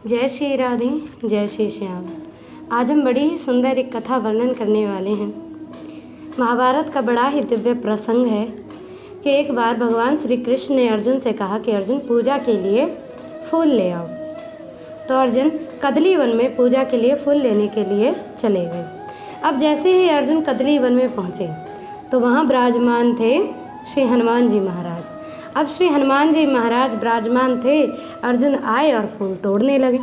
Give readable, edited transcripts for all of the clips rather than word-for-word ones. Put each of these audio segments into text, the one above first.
जय श्री राधे, जय श्री श्याम। आज हम बड़ी ही सुंदर एक कथा वर्णन करने वाले हैं। महाभारत का बड़ा ही दिव्य प्रसंग है कि एक बार भगवान श्री कृष्ण ने अर्जुन से कहा कि अर्जुन पूजा के लिए फूल ले आओ। तो अर्जुन कदली वन में पूजा के लिए फूल लेने के लिए चले गए। अब जैसे ही अर्जुन कदली वन में पहुँचे तो वहाँ विराजमान थे श्री हनुमान जी महाराज। अब श्री हनुमान जी महाराज विराजमान थे, अर्जुन आए और फूल तोड़ने लगे।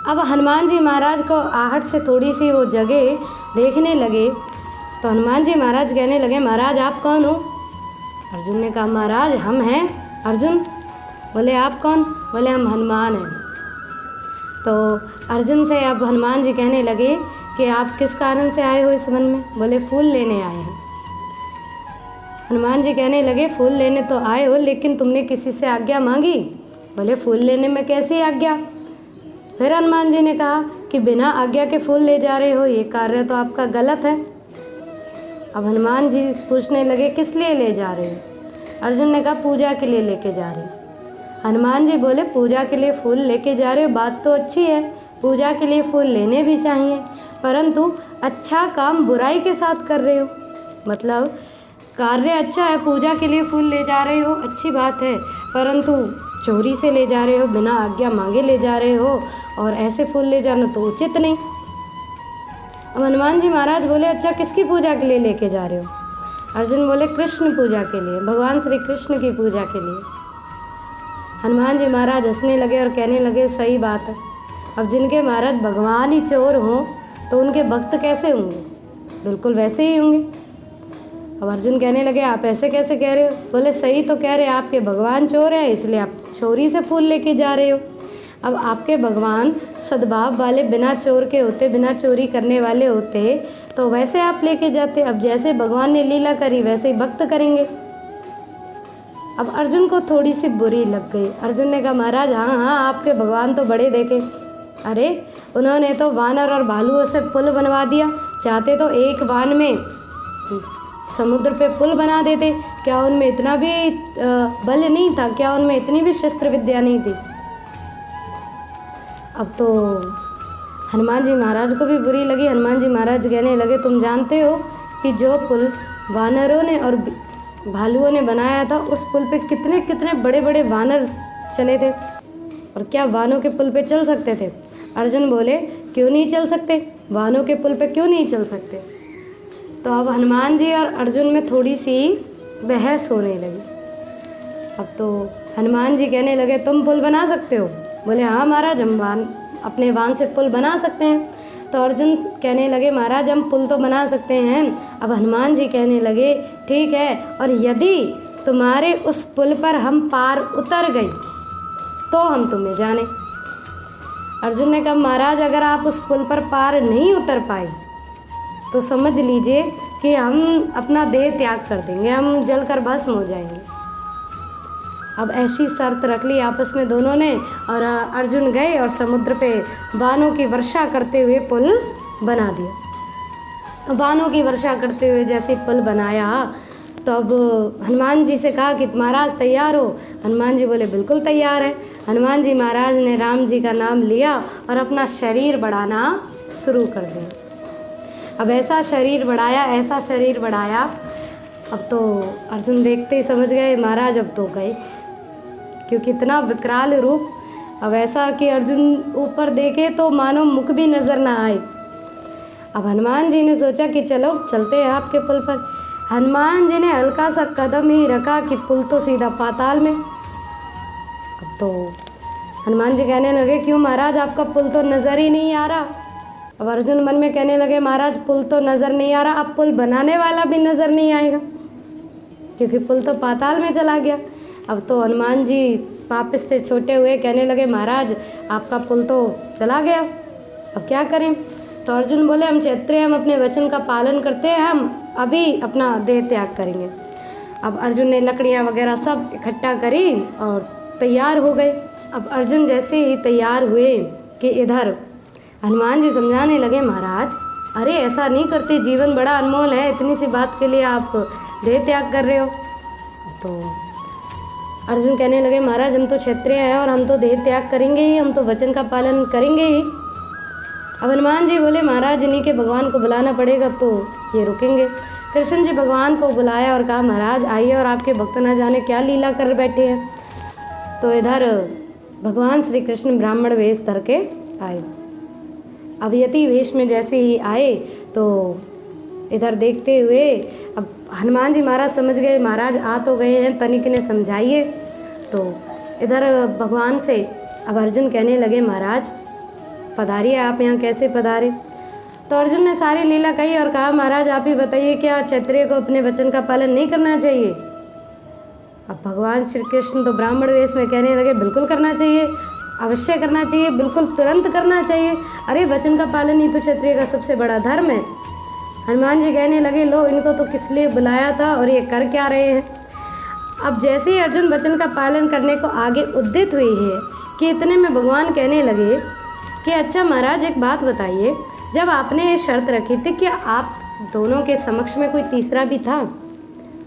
अब हनुमान जी महाराज को आहट से थोड़ी सी वो जगह देखने लगे तो हनुमान जी महाराज कहने लगे, महाराज आप कौन हो? अर्जुन ने कहा, महाराज हम हैं अर्जुन। बोले आप कौन? बोले हम हनुमान हैं। तो अर्जुन से अब हनुमान जी कहने लगे कि आप किस कारण से आए हो इस वन में? बोले फूल लेने आए हैं। हनुमान जी कहने लगे, फूल लेने तो आए हो लेकिन तुमने किसी से आज्ञा मांगी? बोले फूल लेने में कैसी आज्ञा? फिर हनुमान जी ने कहा कि बिना आज्ञा के फूल ले जा रहे हो, ये कार्य तो आपका गलत है। अब हनुमान जी पूछने लगे, किस लिए ले जा रहे हो? अर्जुन ने कहा, पूजा के लिए लेके जा रहे हो। हनुमान जी बोले, पूजा के लिए फूल लेके जा रहे हो, बात तो अच्छी है, पूजा के लिए फूल लेने भी चाहिए, परंतु अच्छा काम बुराई के साथ कर रहे हो। मतलब कार्य अच्छा है, पूजा के लिए फूल ले जा रहे हो, अच्छी बात है, परंतु चोरी से ले जा रहे हो, बिना आज्ञा मांगे ले जा रहे हो, और ऐसे फूल ले जाना तो उचित नहीं। अब हनुमान जी महाराज बोले, अच्छा किसकी पूजा के लिए लेके जा रहे हो? अर्जुन बोले, कृष्ण पूजा के लिए, भगवान श्री कृष्ण की पूजा के लिए। हनुमान जी महाराज हंसने लगे और कहने लगे, सही बात है, अब जिनके महाराज भगवान ही चोर हों तो उनके भक्त कैसे होंगे? बिल्कुल वैसे ही होंगे। अब अर्जुन कहने लगे, आप ऐसे कैसे कह रहे हो? बोले सही तो कह रहे, आपके भगवान चोर हैं इसलिए आप चोरी से फूल लेके जा रहे हो। अब आपके भगवान सद्भाव वाले, बिना चोर के होते, बिना चोरी करने वाले होते तो वैसे आप लेके जाते। अब जैसे भगवान ने लीला करी वैसे ही भक्त करेंगे। अब अर्जुन को थोड़ी सी बुरी लग गई। अर्जुन ने कहा, महाराज हाँ आपके भगवान तो बड़े देखे, अरे उन्होंने तो वानर और भालुओं से पुल बनवा दिया, चाहते तो एक बाण में समुद्र पे पुल बना देते। क्या उनमें इतना भी बल नहीं था? क्या उनमें इतनी भी शस्त्र विद्या नहीं थी? अब तो हनुमान जी महाराज को भी बुरी लगी। हनुमान जी महाराज कहने लगे, तुम जानते हो कि जो पुल वानरों ने और भालुओं ने बनाया था, उस पुल पे कितने कितने बड़े बड़े वानर चले थे, और क्या वानों के पुल पे चल सकते थे? अर्जुन बोले, क्यों नहीं चल सकते, वानों के पुल पे क्यों नहीं चल सकते? तो अब हनुमान जी और अर्जुन में थोड़ी सी बहस होने लगी। अब तो हनुमान जी कहने लगे, तुम पुल बना सकते हो? बोले हाँ महाराज, हम अपने वाहन से पुल बना सकते हैं। तो अर्जुन कहने लगे, महाराज हम पुल तो बना सकते हैं। अब हनुमान जी कहने लगे, ठीक है, और यदि तुम्हारे उस पुल पर हम पार उतर गए तो हम तुम्हें जाने। अर्जुन ने कहा, महाराज अगर आप उस पुल पर पार नहीं उतर पाए तो समझ लीजिए कि हम अपना देह त्याग कर देंगे, हम जलकर भस्म हो जाएंगे। अब ऐसी शर्त रख ली आपस में दोनों ने, और अर्जुन गए और समुद्र पे बाणों की वर्षा करते हुए पुल बना दिया। बाणों की वर्षा करते हुए जैसे पुल बनाया तो अब हनुमान जी से कहा कि महाराज तैयार हो? हनुमान जी बोले, बिल्कुल तैयार है। हनुमान जी महाराज ने राम जी का नाम लिया और अपना शरीर बढ़ाना शुरू कर दिया। अब ऐसा शरीर बढ़ाया, ऐसा शरीर बढ़ाया, अब तो अर्जुन देखते ही समझ गए, महाराज अब तो गए, क्योंकि इतना विकराल रूप। अब ऐसा कि अर्जुन ऊपर देखे तो मानो मुख भी नज़र ना आए। अब हनुमान जी ने सोचा कि चलो चलते हैं आपके पुल पर। हनुमान जी ने हल्का सा कदम ही रखा कि पुल तो सीधा पाताल में। अब तो हनुमान जी कहने लगे, क्यों महाराज आपका पुल तो नज़र ही नहीं आ रहा? अब अर्जुन मन में कहने लगे, महाराज पुल तो नज़र नहीं आ रहा, अब पुल बनाने वाला भी नज़र नहीं आएगा, क्योंकि पुल तो पाताल में चला गया। अब तो हनुमान जी वापस से छोटे हुए कहने लगे, महाराज आपका पुल तो चला गया, अब क्या करें? तो अर्जुन बोले, हम क्षत्रिय, हम अपने वचन का पालन करते हैं, हम अभी अपना देह त्याग करेंगे। अब अर्जुन ने लकड़ियाँ वगैरह सब इकट्ठा करी और तैयार हो गए। अब अर्जुन जैसे ही तैयार हुए कि इधर हनुमान जी समझाने लगे, महाराज अरे ऐसा नहीं करते, जीवन बड़ा अनमोल है, इतनी सी बात के लिए आप देह त्याग कर रहे हो। तो अर्जुन कहने लगे महाराज हम तो क्षत्रिय हैं और हम तो देह त्याग करेंगे ही, हम तो वचन का पालन करेंगे ही। अब हनुमान जी बोले महाराज इन्हीं के भगवान को बुलाना पड़ेगा तो ये रुकेंगे। कृष्ण जी भगवान को बुलाया और कहा महाराज आइए और आपके भक्त न जाने क्या लीला कर बैठे हैं। तो इधर भगवान श्री कृष्ण ब्राह्मण वेश धर के आए। अब यति वेश में जैसे ही आए तो इधर देखते हुए अब हनुमान जी महाराज समझ गए महाराज आ तो गए हैं, तनिक ने समझाइए। तो इधर भगवान से अब अर्जुन कहने लगे महाराज पधारिए, आप यहाँ कैसे पधारे। तो अर्जुन ने सारी लीला कही और कहा महाराज आप ही बताइए क्या क्षत्रिय को अपने वचन का पालन नहीं करना चाहिए। अब भगवान श्री कृष्ण तो ब्राह्मण वेश में कहने लगे बिल्कुल करना चाहिए, अवश्य करना चाहिए, बिल्कुल तुरंत करना चाहिए। अरे वचन का पालन ही तो क्षत्रिय का सबसे बड़ा धर्म है। हनुमान जी कहने लगे लो इनको तो किस लिए बुलाया था और ये कर क्या रहे हैं। अब जैसे ही अर्जुन वचन का पालन करने को आगे उद्यत हुई है कि इतने में भगवान कहने लगे कि अच्छा महाराज एक बात बताइए, जब आपने ये शर्त रखी थी कि आप दोनों के समक्ष में कोई तीसरा भी था।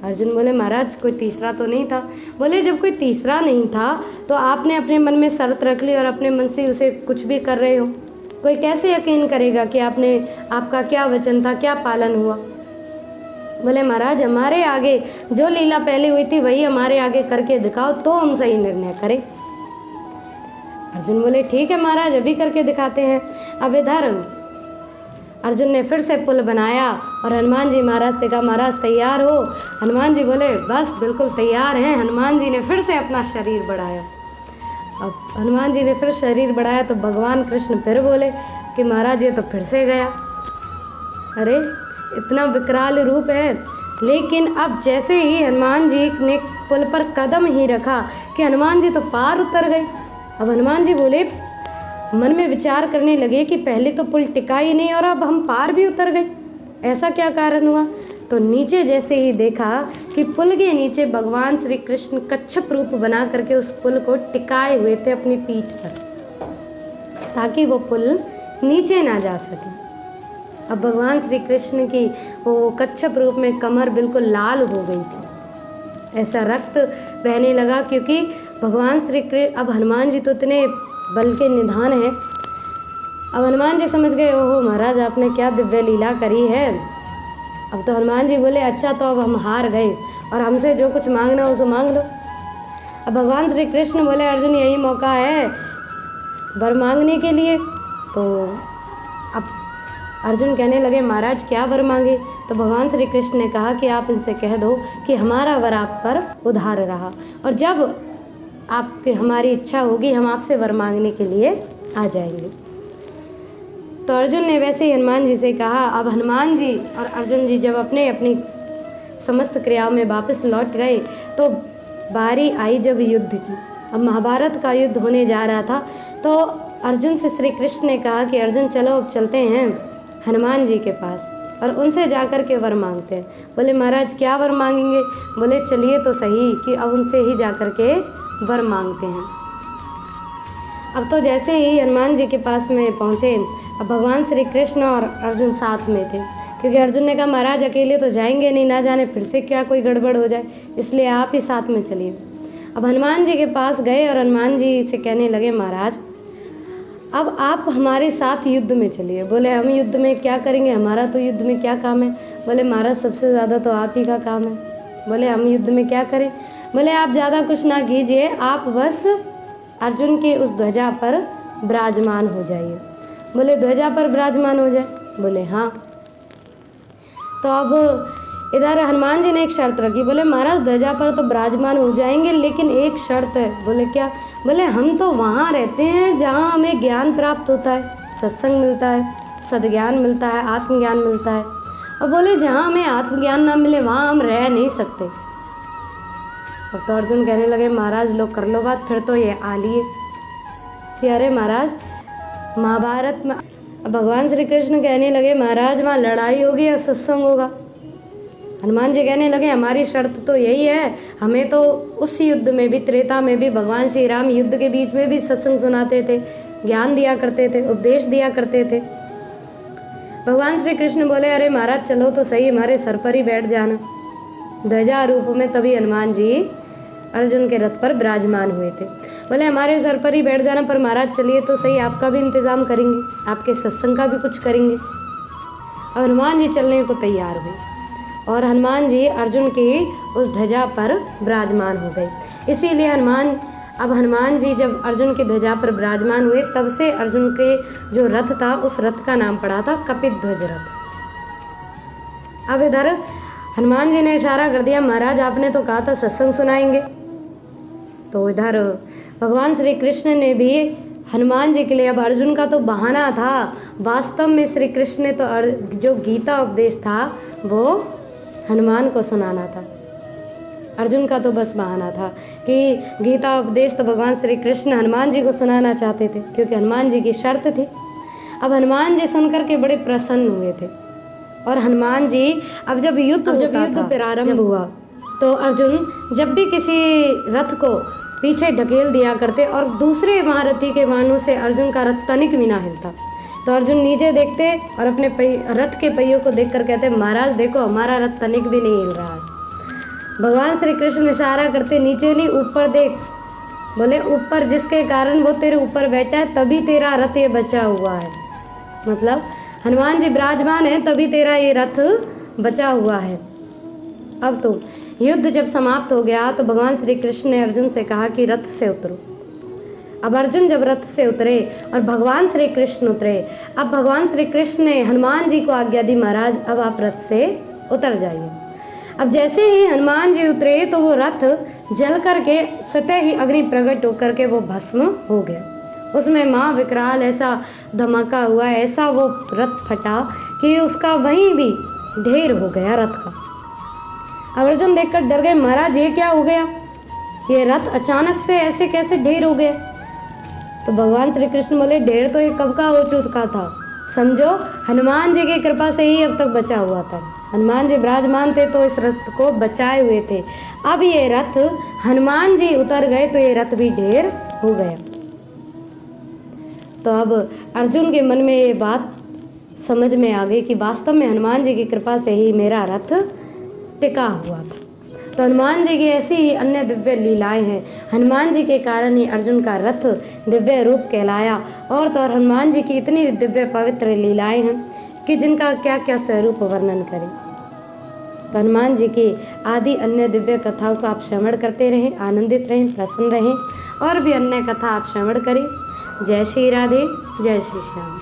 अर्जुन बोले महाराज कोई तीसरा तो नहीं था। बोले जब कोई तीसरा नहीं था तो आपने अपने मन में शर्त रख ली और अपने मन से उसे कुछ भी कर रहे हो, कोई कैसे यकीन करेगा कि आपका क्या वचन था, क्या पालन हुआ। बोले महाराज हमारे आगे जो लीला पहले हुई थी वही हमारे आगे करके दिखाओ तो हम सही निर्णय करें। अर्जुन बोले ठीक है महाराज अभी करके दिखाते हैं। अब इधर अर्जुन ने फिर से पुल बनाया और हनुमान जी महाराज से कहा महाराज तैयार हो। हनुमान जी बोले बस बिल्कुल तैयार हैं। हनुमान जी ने फिर से अपना शरीर बढ़ाया। अब हनुमान जी ने फिर शरीर बढ़ाया तो भगवान कृष्ण फिर बोले कि महाराज ये तो फिर से गया। अरे इतना विकराल रूप है। लेकिन अब जैसे ही हनुमान जी ने पुल पर कदम ही रखा कि हनुमान जी तो पार उतर गए। अब हनुमान जी बोले मन में विचार करने लगे कि पहले तो पुल टिका ही नहीं और अब हम पार भी उतर गए, ऐसा क्या कारण हुआ। तो नीचे जैसे ही देखा कि पुल के नीचे भगवान श्री कृष्ण कच्छप रूप बना करके उस पुल को टिकाए हुए थे अपनी पीठ पर, ताकि वो पुल नीचे ना जा सके। अब भगवान श्री कृष्ण की वो कच्छप रूप में कमर बिल्कुल लाल हो गई थी, ऐसा रक्त बहने लगा क्योंकि भगवान श्री कृष्ण अब हनुमान जी तो इतने बल के निधान है। अब हनुमान जी समझ गए ओहो महाराज आपने क्या दिव्य लीला करी है। अब तो हनुमान जी बोले अच्छा तो अब हम हार गए और हमसे जो कुछ मांगना हो उसे मांग लो। अब भगवान श्री कृष्ण बोले अर्जुन यही मौका है वर मांगने के लिए। तो अब अर्जुन कहने लगे महाराज क्या वर मांगे। तो भगवान श्री कृष्ण ने कहा कि आप इनसे कह दो कि हमारा वर आप पर उधार रहा और जब आपकी हमारी इच्छा होगी हम आपसे वर मांगने के लिए आ जाएंगे। तो अर्जुन ने वैसे ही हनुमान जी से कहा। अब हनुमान जी और अर्जुन जी जब अपने अपनी समस्त क्रियाओं में वापस लौट गए तो बारी आई जब युद्ध की। अब महाभारत का युद्ध होने जा रहा था तो अर्जुन से श्री कृष्ण ने कहा कि अर्जुन चलो अब चलते हैं हनुमान जी के पास और उनसे जाकर के वर मांगते हैं। बोले महाराज क्या वर मांगेंगे। बोले चलिए तो सही कि अब उनसे ही जाकर के वर मांगते हैं। अब तो जैसे ही हनुमान जी के पास में पहुँचे अब भगवान श्री कृष्ण और अर्जुन साथ में थे क्योंकि अर्जुन ने कहा महाराज अकेले तो जाएंगे नहीं, ना जाने फिर से क्या कोई गड़बड़ हो जाए, इसलिए आप ही साथ में चलिए। अब हनुमान जी के पास गए और हनुमान जी से कहने लगे महाराज अब आप हमारे साथ युद्ध में चलिए। बोले हम युद्ध में क्या करेंगे, हमारा तो युद्ध में क्या काम है। बोले महाराज सबसे ज़्यादा तो आप ही का काम है। बोले हम युद्ध में क्या करें। बोले आप ज़्यादा कुछ ना कीजिए, आप बस अर्जुन की उस ध्वजा पर विराजमान हो जाइए। बोले ध्वजा पर विराजमान हो जाए। बोले हाँ। तो अब इधर हनुमान जी ने एक शर्त रखी। बोले महाराज ध्वजा पर तो विराजमान हो जाएंगे लेकिन एक शर्त है। बोले क्या। बोले हम तो वहाँ रहते हैं जहाँ हमें ज्ञान प्राप्त होता है, सत्संग मिलता है, सद्ज्ञान मिलता है, आत्मज्ञान मिलता है। और बोले जहाँ हमें आत्मज्ञान ना मिले वहाँ हम रह नहीं सकते। अब तो अर्जुन कहने लगे महाराज लोग कर लो बात। फिर तो ये आ लिए कि अरे महाराज महाभारत में भगवान श्री कृष्ण कहने लगे महाराज वहाँ लड़ाई होगी या सत्संग होगा। हनुमान जी कहने लगे हमारी शर्त तो यही है, हमें तो उस युद्ध में भी त्रेता में भी भगवान श्री राम युद्ध के बीच में भी सत्संग सुनाते थे, ज्ञान दिया करते थे, उपदेश दिया करते थे। भगवान श्री कृष्ण बोले अरे महाराज चलो तो सही, हमारे सर पर ही बैठ जाना ध्वजा रूप में। तभी हनुमान जी अर्जुन के रथ पर विराजमान हुए थे। बोले हमारे सर पर ही बैठ जाना, पर महाराज चलिए तो सही, आपका भी इंतज़ाम करेंगे, आपके सत्संग का भी कुछ करेंगे। अब हनुमान जी चलने को तैयार हुए और हनुमान जी अर्जुन की उस ध्वजा पर विराजमान हो गए। इसीलिए हनुमान जी जब अर्जुन की ध्वजा पर विराजमान हुए, तब से अर्जुन के जो रथ था उस रथ का नाम पड़ा था कपिध्वज रथ। अब इधर हनुमान जी ने इशारा कर दिया, महाराज आपने तो कहा था सत्संग सुनाएंगे। तो इधर भगवान श्री कृष्ण ने भी हनुमान जी के लिए, अब अर्जुन का तो बहाना था, वास्तव में श्री कृष्ण ने तो जो गीता उपदेश था वो हनुमान को सुनाना था। अर्जुन का तो बस बहाना था कि गीता उपदेश तो भगवान श्री कृष्ण हनुमान जी को सुनाना चाहते थे, क्योंकि हनुमान जी की शर्त थी। अब हनुमान जी सुनकर के बड़े प्रसन्न हुए थे और हनुमान जी अब जब युद्ध प्रारंभ हुआ तो अर्जुन जब भी किसी रथ को पीछे ढकेल दिया करते और दूसरे महारथी के बाणों से अर्जुन का रथ तनिक भी ना हिलता, तो अर्जुन नीचे देखते और अपने रथ के पहियों को देखकर कहते, महाराज देखो हमारा रथ तनिक भी नहीं हिल रहा है। भगवान श्री कृष्ण इशारा करते, नीचे नहीं ऊपर देख। बोले ऊपर जिसके कारण वो तेरे ऊपर बैठा है तभी तेरा रथ ये बचा हुआ है, मतलब हनुमान जी विराजमान है तभी तेरा ये रथ बचा हुआ है। अब तो युद्ध जब समाप्त हो गया तो भगवान श्री कृष्ण ने अर्जुन से कहा कि रथ से उतरो। अब अर्जुन जब रथ से उतरे और भगवान श्री कृष्ण उतरे, अब भगवान श्री कृष्ण ने हनुमान जी को आज्ञा दी, महाराज अब आप रथ से उतर जाइए। अब जैसे ही हनुमान जी उतरे तो वो रथ जल करके स्वतः ही अग्नि प्रकट होकर के वो भस्म हो गया। उसमें माँ विकराल ऐसा धमाका हुआ, ऐसा वो रथ फटा कि उसका वहीं भी ढेर हो गया रथ का। अब अर्जुन देखकर डर गए, महाराज ये क्या हो गया, ये रथ अचानक से ऐसे कैसे ढेर हो गया। तो भगवान श्री कृष्ण बोले, ढेर तो ये कब का हो चुका था, समझो हनुमान जी की कृपा से ही अब तक बचा हुआ था। हनुमान जी विराजमान थे तो इस रथ को बचाए हुए थे। अब ये रथ हनुमान जी उतर गए तो ये रथ भी ढेर हो गया। तो अब अर्जुन के मन में ये बात समझ में आ गई कि वास्तव में हनुमान जी की कृपा से ही मेरा रथ टिका हुआ था। तो हनुमान जी की ऐसी ही अन्य दिव्य लीलाएं हैं। हनुमान जी के कारण ही अर्जुन का रथ दिव्य रूप कहलाया। और तो और हनुमान जी की इतनी दिव्य पवित्र लीलाएं हैं कि जिनका क्या क्या स्वरूप वर्णन करें। तो हनुमान जी की आदि अन्य दिव्य कथाओं को आप श्रवण करते रहें, आनंदित रहें, प्रसन्न रहें और भी अन्य कथा आप श्रवण करें। जय श्री राधे, जय श्री श्याम।